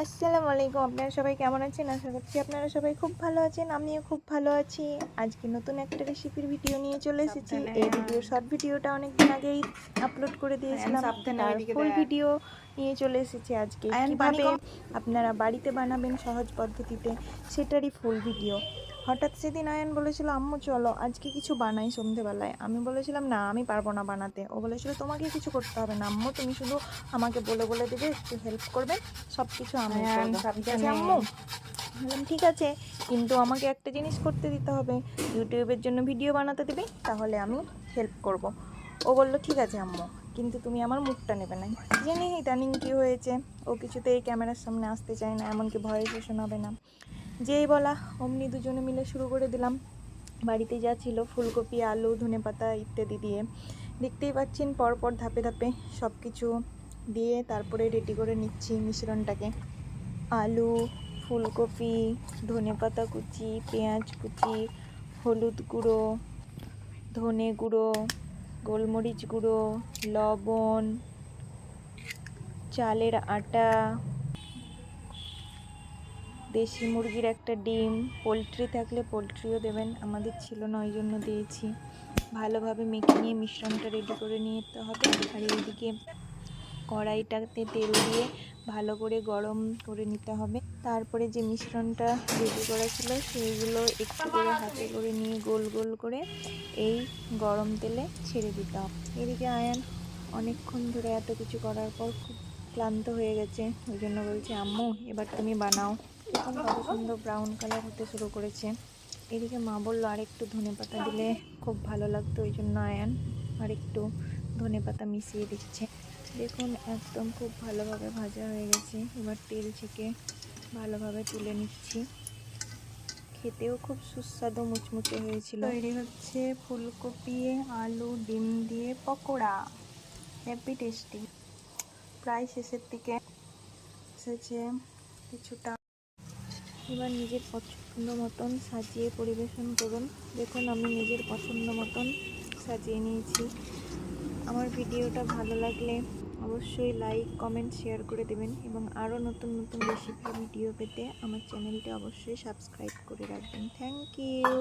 আসসালামু আলাইকুম। আপনারা সবাই কেমন আছেন? আশা করছি আপনারা সবাই খুব ভালো আছেন। আমিও খুব ভালো আছি। আজকে নতুন একটা রেসিপির ভিডিও নিয়ে চলে এসেছি। এই শর্ট ভিডিওটা অনেকদিন আগেই আপলোড করে দিয়েছিলাম। তার ফুল ভিডিও নিয়ে চলে এসেছি আজকে। কিভাবে আপনারা বাড়িতে বানাবেন সহজ পদ্ধতিতে, সেটারই ফুল ভিডিও। হঠাৎ সেদিন আয়ান বলেছিল, আম্মু চলো আজকে কিছু বানাই সন্ধেবেলায়। আমি বলেছিলাম না, আমি পারবো না বানাতে। ও বলেছিল তোমাকে কিছু করতে হবে না আম্মু, তুমি শুধু আমাকে বলে বলে দেবে, একটু হেল্প করবে, সব কিছু আমি করবো। ঠিক আছে আম্মু? বললাম ঠিক আছে, কিন্তু আমাকে একটা জিনিস করতে দিতে হবে, ইউটিউবের জন্য ভিডিও বানাতে দিবি, তাহলে আমি হেল্প করব। ও বলল ঠিক আছে আম্মু, কিন্তু তুমি আমার মুখটা নেবে না। জানি ইদানিং কী হয়েছে, ও কিছুতেই ক্যামেরার সামনে আসতে চায় না, এমনকি ভয়েসও শোনাবে না। যেই বলা অমনি দুজনে মিলে শুরু করে দিলাম। বাড়িতে যা ছিল ফুলকপি, আলু, ধনেপাতা ইত্যাদি দিয়ে, দেখতেই পাচ্ছেন পরপর ধাপে ধাপে সব কিছু দিয়ে তারপরে রেডি করে নিচ্ছি মিশ্রণটাকে। আলু, ফুলকপি, ধনেপাতা কুচি, পেঁয়াজ কুচি, হলুদ গুঁড়ো, ধনে গুঁড়ো, গোলমরিচ গুঁড়ো, লবণ, চালের আটা, দেশি মুরগির একটা ডিম, পোলট্রি থাকলে পোলট্রিও দেবেন, আমাদের ছিল না ওই জন্য দিয়েছি। ভালোভাবে মেখে নিয়ে মিশ্রণটা রেডি করে নিতে হবে। আর এইদিকে কড়াইটাতে তেল দিয়ে ভালো করে গরম করে নিতে হবে। তারপরে যে মিশ্রণটা রেডি করা ছিল সেইগুলো একটু করে হাতে করে নিয়ে গোল গোল করে এই গরম তেলে ছেড়ে দিতে হবে। এদিকে আয়ান অনেকক্ষণ ধরে এত কিছু করার পর খুব ক্লান্ত হয়ে গেছে, ওই জন্য বলছে আম্মু এবার তুমি বানাও। এখন কত সুন্দর ব্রাউন কালার হতে শুরু করেছে। এদিকে মা বললো আরেকটু ধনেপাতা দিলে খুব ভালো লাগতো, ওই জন্য আয়ান আরেকটু ধনেপাতা মিশিয়ে দিচ্ছে। দেখুন একদম খুব ভালোভাবে ভাজা হয়ে গেছে। এবার তেল থেকে ভালোভাবে তুলে নিচ্ছি। খেতেও খুব সুস্বাদু মুচমুচে হয়েছিল। তৈরি হচ্ছে ফুলকপি, আলু, ডিম দিয়ে পকোড়া। Happy tasty. প্রায় শেষের দিকে এসেছে কিছুটা। এবার নিজের পছন্দ মতন সাজিয়ে পরিবেশন করুন। দেখুন আমি নিজের পছন্দ মতন সাজিয়ে নিয়েছি। আমার ভিডিওটা ভালো লাগলে অবশ্যই লাইক, কমেন্ট, শেয়ার করে দেবেন এবং আরও নতুন নতুন রেসিপি ভিডিও পেতে আমার চ্যানেলটি অবশ্যই সাবস্ক্রাইব করে রাখবেন। Thank you.